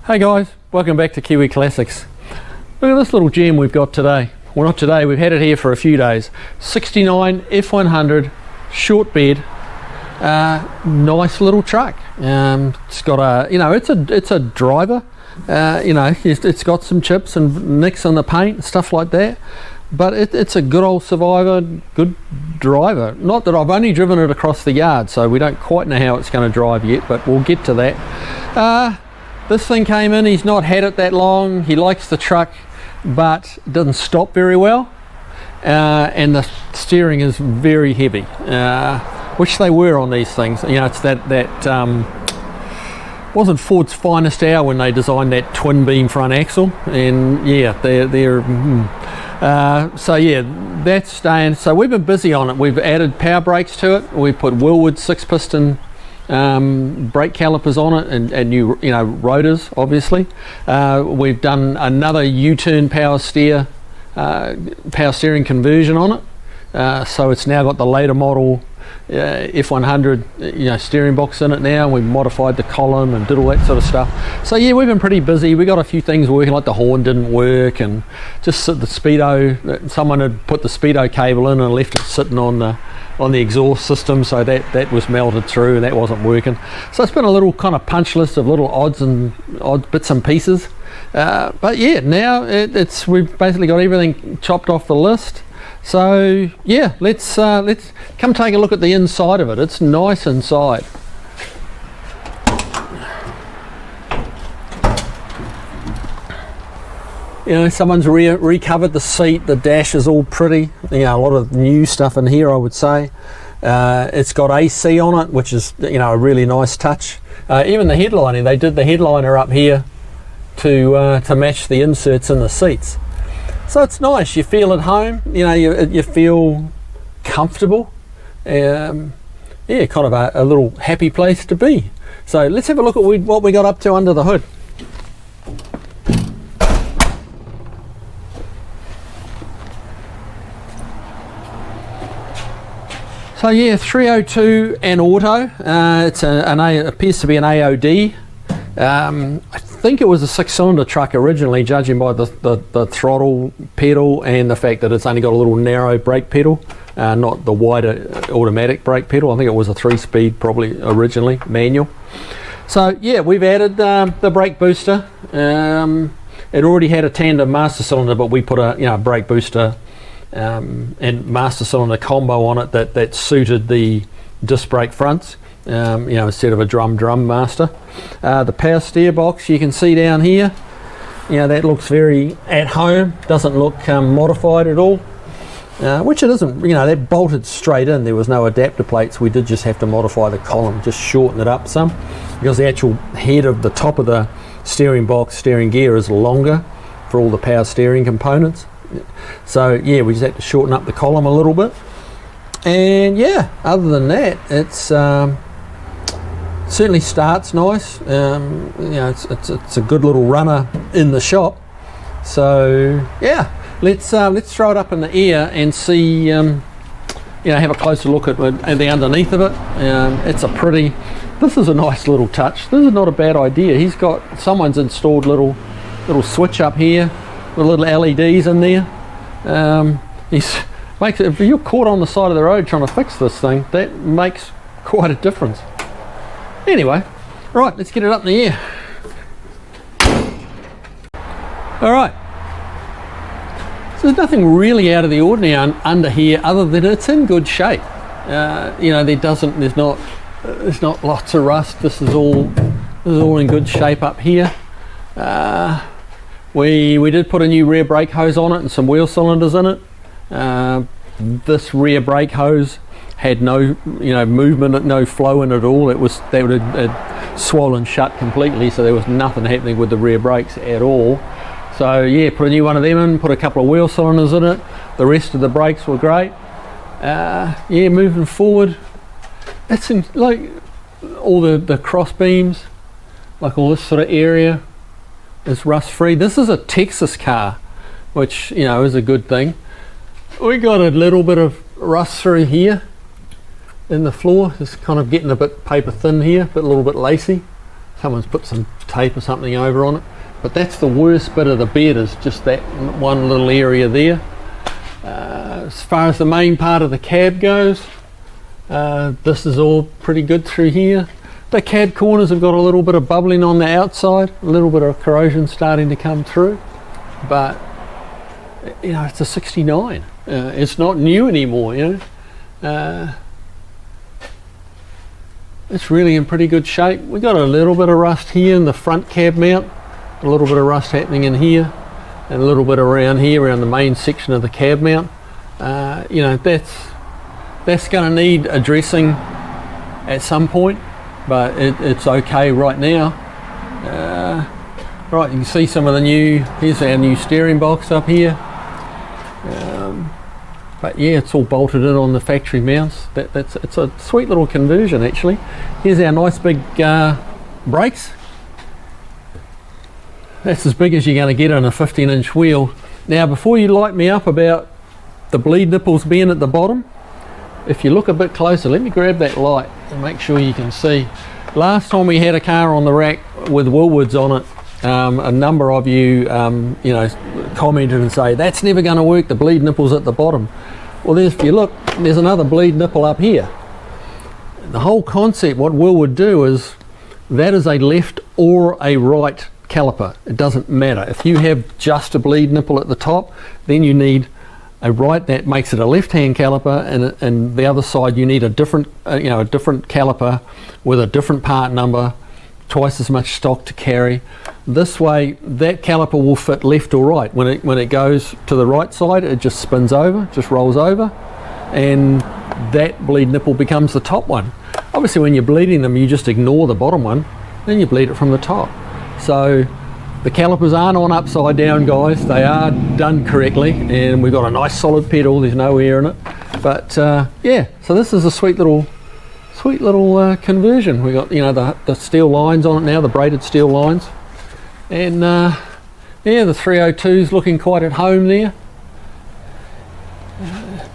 Hey guys, welcome back to Kiwi Classics. Look at this little gem we've got today. Well, not today, we've had it here for a few days. 69 F100 short bed, nice little truck. It's got a, it's a driver. It's got some chips and nicks on the paint, stuff like that. But it's a good old survivor, good driver. Not that I've only driven it across the yard, so we don't quite know how it's going to drive yet, but we'll get to that. This thing came in, he's not had it that long, he likes the truck, but it doesn't stop very well. And the steering is very heavy, which they were on these things. It's wasn't Ford's finest hour when they designed that twin beam front axle, and yeah, so yeah, that's staying. So we've been busy on it. We've added power brakes to it. We put Willwood 6-piston brake calipers on it, and new rotors, obviously. We've done another U-turn power steering conversion on it. So it's now got the later model F100 steering box in it now. We modified the column and did all that sort of stuff. So yeah, we've been pretty busy. We got a few things working, like the horn didn't work, and just the speedo, someone had put the speedo cable in and left it sitting on the exhaust system, so that was melted through and that wasn't working. So it's been a little kind of punch list of little odd bits and pieces. But yeah, now we've basically got everything chopped off the list. So yeah, let's come take a look at the inside of it. It's nice inside. Someone's recovered the seat. The dash is all pretty. A lot of new stuff in here, I would say. It's got AC on it, which is a really nice touch. Even the headlining, they did the headliner up here to match the inserts in the seats. So it's nice. You feel at home. You feel comfortable. Yeah, kind of a little happy place to be. So let's have a look at what we got up to under the hood. So yeah, 302 and auto. It appears to be an AOD. I think it was a 6-cylinder truck originally, judging by the throttle pedal and the fact that it's only got a little narrow brake pedal, not the wider automatic brake pedal. I think it was a 3-speed probably originally, manual. So yeah, we've added the brake booster. It already had a tandem master cylinder, but we put a brake booster and master cylinder combo on it that suited the disc brake fronts, instead of a drum master. The power steer box, you can see down here, that looks very at home, doesn't look modified at all, which it isn't. That bolted straight in. There was no adapter plates. We did just have to modify the column, just shorten it up some, because the actual head of the top of the steering gear is longer for all the power steering components. So yeah, we just had to shorten up the column a little bit, and yeah, other than that, it's certainly starts nice. It's a good little runner in the shop. So yeah, let's throw it up in the air and see, have a closer look at the underneath of it. This is a nice little touch. This is not a bad idea. Someone's installed little switch up here with little LEDs in there. If you're caught on the side of the road trying to fix this thing, that makes quite a difference. Anyway, right, let's get it up in the air. Alright, so there's nothing really out of the ordinary under here, other than it's in good shape. There's not lots of rust. This is all in good shape up here. We did put a new rear brake hose on it and some wheel cylinders in it. This rear brake hose had no movement, no flow in it at all. It had swollen shut completely, so there was nothing happening with the rear brakes at all. So yeah, put a new one of them in, put a couple of wheel cylinders in it. The rest of the brakes were great. Yeah, moving forward, it's in, like all the cross beams, like all this sort of area is rust free. This is a Texas car, which is a good thing. We got a little bit of rust through here in the floor. It's kind of getting a bit paper thin here, but a little bit lacy. someone's put some tape or something over on it. But that's the worst bit of the bed, is just that one little area there. As far as the main part of the cab goes, this is all pretty good through here. The cab corners have got a little bit of bubbling on the outside, a little bit of corrosion starting to come through, but you know, it's a 69. It's not new anymore, you know. It's really in pretty good shape. We got a little bit of rust here in the front cab mount, a little bit of rust happening in here, and a little bit around here, around the main section of the cab mount. You know, that's going to need addressing at some point, but it's okay right now. Right, you can see some of the new, here's our new steering box up here. But yeah, it's all bolted in on the factory mounts. It's a sweet little conversion actually. Here's our nice big brakes. That's as big as you're going to get on a 15-inch wheel. Now, before you light me up about the bleed nipples being at the bottom, if you look a bit closer, let me grab that light and make sure you can see. Last time we had a car on the rack with Woolworths on it, a number of you, you know, commented and say, that's never going to work, the bleed nipple's at the bottom. Well, if you look, there's another bleed nipple up here. The whole concept, what Will would do is, that is a left or a right caliper. It doesn't matter. If you have just a bleed nipple at the top, then you need a right, that makes it a left-hand caliper, and the other side you need a different, you know, a different caliper with a different part number, twice as much stock to carry. This way, that caliper will fit left or right. When it goes to the right side, it just spins over, just rolls over, and that bleed nipple becomes the top one. Obviously, when you're bleeding them, you just ignore the bottom one, then you bleed it from the top. So the calipers aren't on upside down, guys. They are done correctly, and we've got a nice solid pedal. There's no air in it. But yeah, so this is a sweet little conversion. We got, you know, the steel lines on it now, the braided steel lines, and yeah, the 302's looking quite at home there.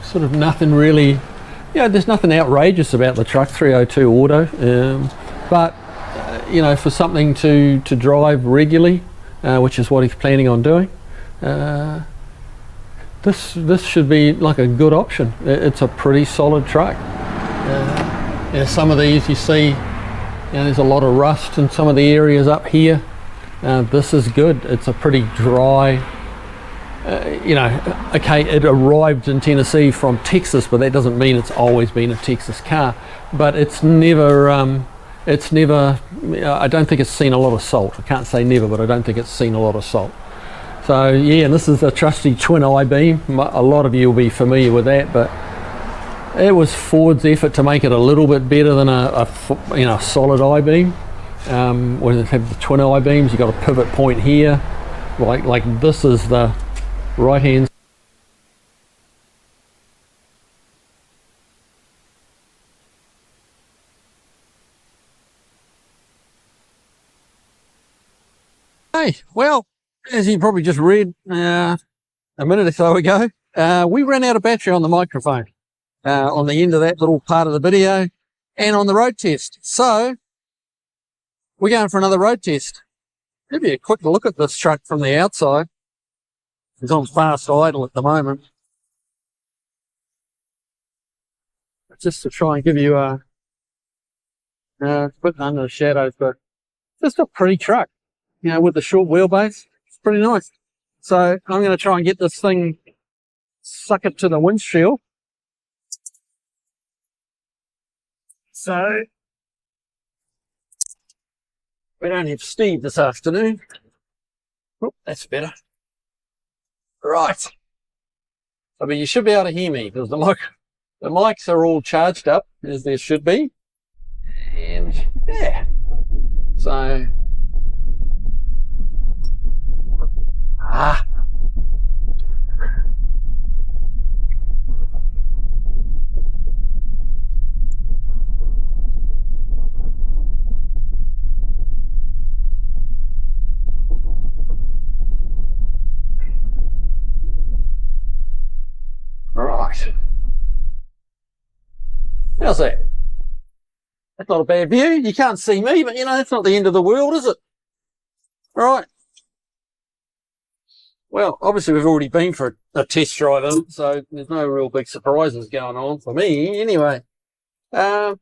Sort of nothing really, you know, there's nothing outrageous about the truck, 302 auto, but you know, for something to drive regularly, which is what he's planning on doing, this should be like a good option. It's a pretty solid truck. Yeah, some of these you see, you know, there's a lot of rust in some of the areas up here. This is good. It's a pretty dry, you know, okay, it arrived in Tennessee from Texas, but that doesn't mean it's always been a Texas car. But it's never, I don't think it's seen a lot of salt. I can't say never, but I don't think it's seen a lot of salt. So yeah, and this is a trusty twin I-beam. A lot of you will be familiar with that, but it was Ford's effort to make it a little bit better than a you know, solid I-beam. When they have the twin I-beams, you've got a pivot point here, like this is the right hand. Hey, well, as you probably just read a minute or so ago, we ran out of battery on the microphone on the end of that little part of the video and on the road test. So we're going for another road test. Give you a quick look at this truck from the outside. It's on fast idle at the moment. Just to try and give you a bit under the shadows, but just a pretty truck, you know, with the short wheelbase. It's pretty nice. So I'm going to try and get this thing, suck it to the windshield. So we don't have Steve this afternoon. Oh, that's better. Right. I mean, you should be able to hear me because the mics are all charged up, as there should be. And yeah. So right. How's that? That's not a bad view. You can't see me, but you know, that's not the end of the world, is it? All right. Well, obviously we've already been for a test drive in it, so there's no real big surprises going on for me anyway. But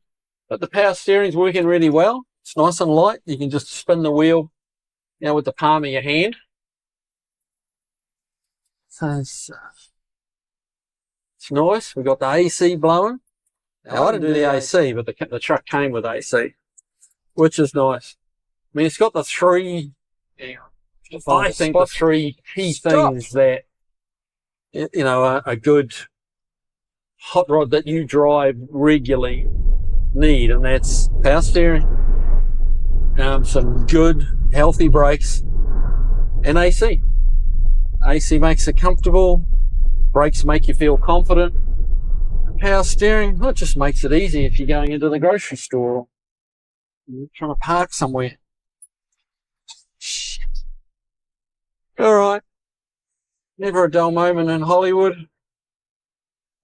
the power steering's working really well. It's nice and light. You can just spin the wheel, you know, with the palm of your hand. So it's nice. We've got the AC blowing. Now, I didn't do the AC, but the truck came with AC, which is nice. I mean, it's got the three... I think the three key things that, you know, a good hot rod that you drive regularly need, and that's power steering, some good healthy brakes, and AC. AC makes it comfortable, brakes make you feel confident. Power steering, well, it just makes it easy if you're going into the grocery store or you're trying to park somewhere. Alright, never a dull moment in Hollywood.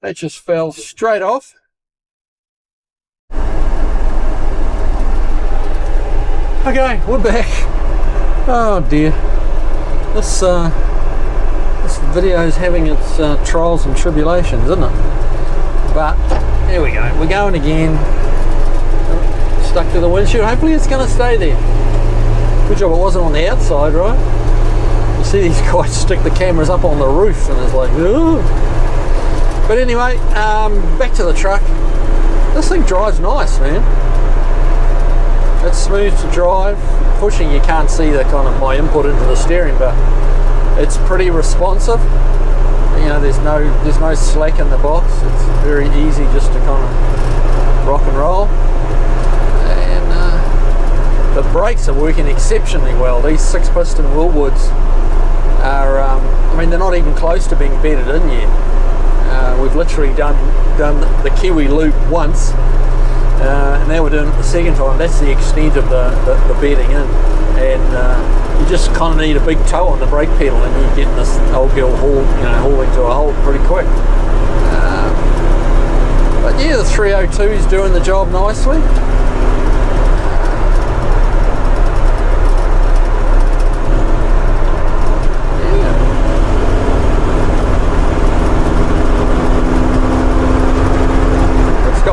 That just fell straight off. Okay, we're back. Oh dear. This video is having its trials and tribulations, isn't it? But here we go, we're going again. Stuck to the windshield. Hopefully it's going to stay there. Good job it wasn't on the outside, right? You see these guys stick the cameras up on the roof and it's like, ooh. But anyway, back to the truck. This thing drives nice, man. It's smooth to drive. Pushing, you can't see the kind of my input into the steering, but it's pretty responsive. You know, there's no slack in the box. It's very easy just to kind of rock and roll. And the brakes are working exceptionally well. These 6-piston Wilwoods are, I mean, they're not even close to being bedded in yet. We've literally done the Kiwi loop once, and now we're doing it the second time. That's the extent of the bedding in, and you just kind of need a big toe on the brake pedal, and you're getting this old girl hauling to a halt pretty quick. But yeah, the 302 is doing the job nicely.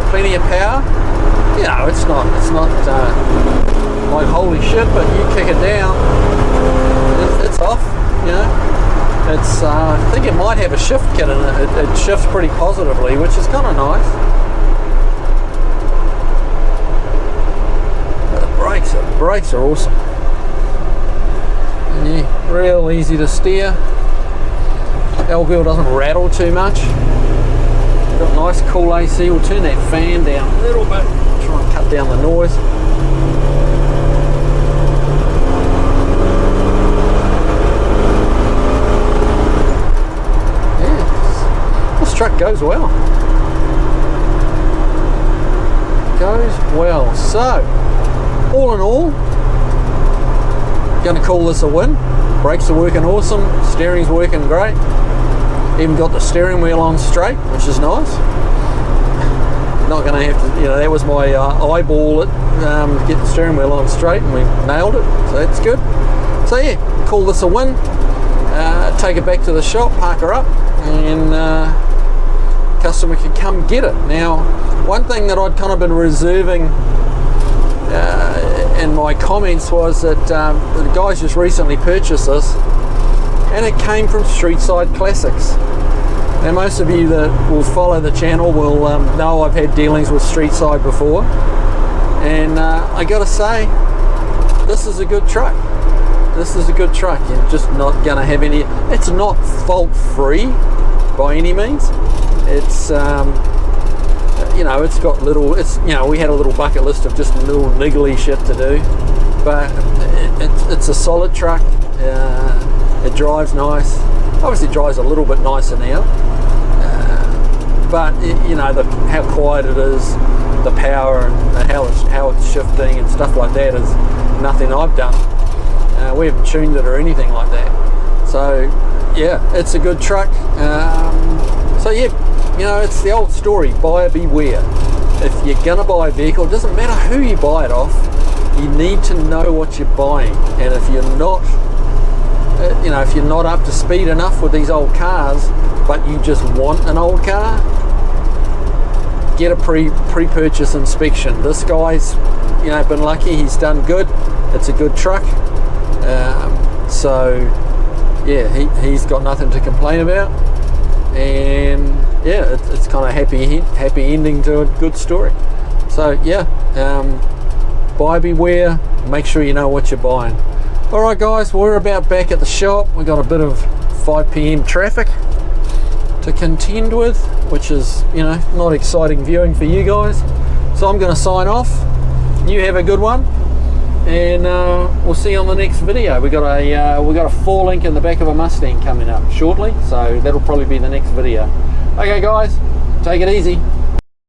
Plenty of power. You know, it's not like holy shit, but you kick it down, it's off. You know, it's I think it might have a shift kit in it. It shifts pretty positively, which is kind of nice. But the brakes are awesome. And yeah, real easy to steer. The old wheel doesn't rattle too much. Got nice cool AC. We'll turn that fan down a little bit, try and cut down the noise. Yeah, this truck goes well. Goes well. So, all in all, going to call this a win. Brakes are working awesome. Steering's working great. Even got the steering wheel on straight, which is nice. Not going to have to, you know, that was my eyeball it, get the steering wheel on straight, and we nailed it, so that's good. So yeah, call this a win. Take it back to the shop, park her up, and customer can come get it. Now, one thing that I'd kind of been reserving in my comments was that the guys just recently purchased this, and it came from Streetside Classics. Now most of you that will follow the channel will know I've had dealings with Streetside before, and I gotta say, this is a good truck. This is a good truck. You're just not gonna have any, it's not fault free by any means. It's you know, it's got little, it's, you know, we had a little bucket list of just little niggly shit to do, but it's a solid truck. It drives nice. Obviously it drives a little bit nicer now, but you know, how quiet it is, the power, and how it's shifting and stuff like that is nothing I've done. We haven't tuned it or anything like that. So yeah, it's a good truck. So yeah, you know, it's the old story, buyer beware. if you're gonna buy a vehicle, it doesn't matter who you buy it off, you need to know what you're buying. And if you're not, if you're not up to speed enough with these old cars, but you just want an old car, get a pre-purchase inspection. This guy's, been lucky. He's done good. It's a good truck. So yeah, he's got nothing to complain about. And yeah, it's kind of happy ending to a good story. So yeah, buyer beware. Make sure you know what you're buying. All right, guys, we're about back at the shop. We got a bit of 5 p.m. traffic to contend with, which is not exciting viewing for you guys. So I'm going to sign off. You have a good one, and we'll see you on the next video. We got a 4-link in the back of a Mustang coming up shortly, so that'll probably be the next video. Okay, guys, take it easy.